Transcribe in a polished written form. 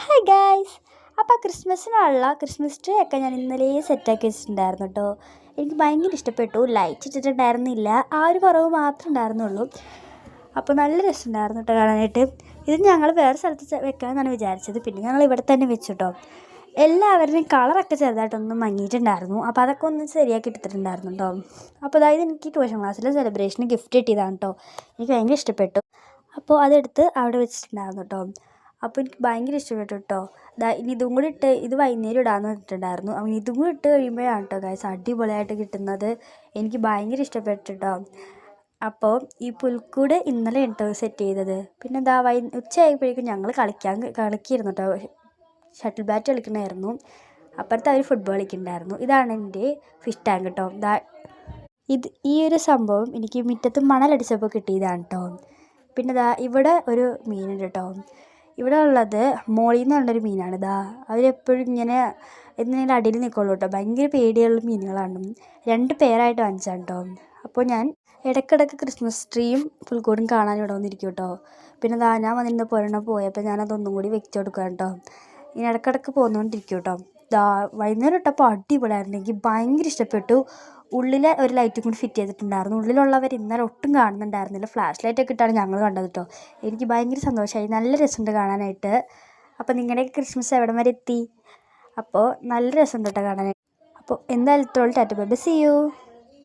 Hi guys. അപ്പോൾ ക്രിസ്മസിനുള്ള Christmas tree ഒക്കെ ഞാൻ ഇന്നലെ സെറ്റാക്കി വെച്ചിട്ടുണ്ടായിരുന്നു കേട്ടോ. എനിക്ക് ഭയങ്കര ഇഷ്ടപ്പെട്ടു. ലൈറ്റ് ഇട്ടിട്ടുണ്ടായിരുന്നില്ല, ആ ഒരു കുറവ് മാത്രമേ ഉണ്ടായിരുന്നുള്ളൂ. അപ്പോൾ നല്ല രസമുണ്ടായിരുന്നു കേട്ടോ കാണാനായിട്ട്. ഇത് ഞങ്ങൾ വേറെ സ്ഥലത്ത് വെക്കാമെന്നാണ് വിചാരിച്ചത്, പിന്നെ ഞങ്ങൾ ഇവിടെ തന്നെ വെച്ചു കേട്ടോ. എല്ലാവരുടെയും കളറൊക്കെ ചെറുതായിട്ടൊന്ന് മങ്ങിയിട്ടുണ്ടായിരുന്നു, അപ്പോൾ അതൊക്കെ ഒന്ന് ശരിയാക്കി എടുത്തിട്ടുണ്ടായിരുന്നു കേട്ടോ. അപ്പോൾ അതായത് എനിക്ക് ട്യൂഷൻ ക്ലാസ്സിലെ സെലിബ്രേഷന് ഗിഫ്റ്റ് കിട്ടിയതാണ് കേട്ടോ. എനിക്ക് ഭയങ്കര ഇഷ്ടപ്പെട്ടു. അപ്പോൾ അതെടുത്ത് അവിടെ വെച്ചിട്ടുണ്ടായിരുന്നു കേട്ടോ. അപ്പോൾ എനിക്ക് ഭയങ്കര ഇഷ്ടപ്പെട്ടു കേട്ടോ. ഇനി ഇതും കൂടി ഇട്ട് ഇത് വൈകുന്നേരം ഇടാമെന്ന് പറഞ്ഞിട്ടുണ്ടായിരുന്നു. അപ്പോൾ ഇതും കൂടി ഇട്ട് കഴിയുമ്പോഴാണ് കേട്ടോ ഗൈസ് അടിപൊളിയായിട്ട് കിട്ടുന്നത്. എനിക്ക് ഭയങ്കര ഇഷ്ടപ്പെട്ടു കേട്ടോ. അപ്പോൾ ഈ പുൽക്കൂട് ഇന്നലെ കേട്ടോ സെറ്റ് ചെയ്തത്. പിന്നെ ഉച്ചയായപ്പോഴേക്കും ഞങ്ങൾ കളിക്കായിരുന്നു കേട്ടോ. ഷട്ടിൽ ബാറ്റ് കളിക്കണമായിരുന്നു. അപ്പുറത്ത് അവർ ഫുട്ബോൾ കളിക്കുന്നുണ്ടായിരുന്നു. ഇതാണ് എൻ്റെ ഫിഷ് ടാങ്ക് കേട്ടോ. ഈ ഒരു സംഭവം എനിക്ക് മുറ്റത്ത് മണലടിച്ചപ്പോൾ കിട്ടിയതാണ് കേട്ടോ. പിന്നെ ഇവിടെ ഒരു മീനുണ്ട് കേട്ടോ. ഇവിടെ ഉള്ളത് മോളിൽ നിന്ന് കണ്ടൊരു മീനാണ്. അവരെപ്പോഴും ഇങ്ങനെ എന്തിനേലും അടിയിൽ നിൽക്കുള്ളൂ കേട്ടോ. ഭയങ്കര പേടിയുള്ള മീനുകളാണ്. 2 പേരായിട്ട് വാങ്ങിച്ചാണ് കേട്ടോ. അപ്പോൾ ഞാൻ ഇടയ്ക്കിടയ്ക്ക് ക്രിസ്മസ് ട്രീയും പുൽക്കൂടും കാണാൻ ഇവിടെ വന്നിരിക്കും കേട്ടോ. പിന്നെ ഞാൻ വന്നിരുന്ന പോയപ്പോൾ ഞാനതൊന്നും കൂടി വെച്ച് കൊടുക്കാം കേട്ടോ. ഇനി ഇടയ്ക്കിടയ്ക്ക് പോന്നുകൊണ്ടിരിക്കും കേട്ടോ. വൈകുന്നേരം ഇട്ടപ്പോൾ അടിപൊളിയായിരുന്നു. എനിക്ക് ഭയങ്കര ഇഷ്ടപ്പെട്ടു. ഉള്ളിലെ ഒരു ലൈറ്റും കൂടി ഫിറ്റ് ചെയ്തിട്ടുണ്ടായിരുന്നു. ഉള്ളിലുള്ളവർ ഇന്നലെ ഒട്ടും കാണുന്നുണ്ടായിരുന്നില്ല. ഫ്ലാഷ് ലൈറ്റൊക്കെ ഇട്ടാണ് ഞങ്ങൾ കണ്ടത് കേട്ടോ. എനിക്ക് ഭയങ്കര സന്തോഷമായി. നല്ല രസമുണ്ട് കാണാനായിട്ട്. അപ്പോൾ നിങ്ങളുടെയൊക്കെ ക്രിസ്മസ് എവിടം വരെ എത്തി? അപ്പോൾ നല്ല രസമുണ്ട് കേട്ടോ കാണാനായിട്ട്. അപ്പോൾ എന്തായാലും tata bye bye, see U.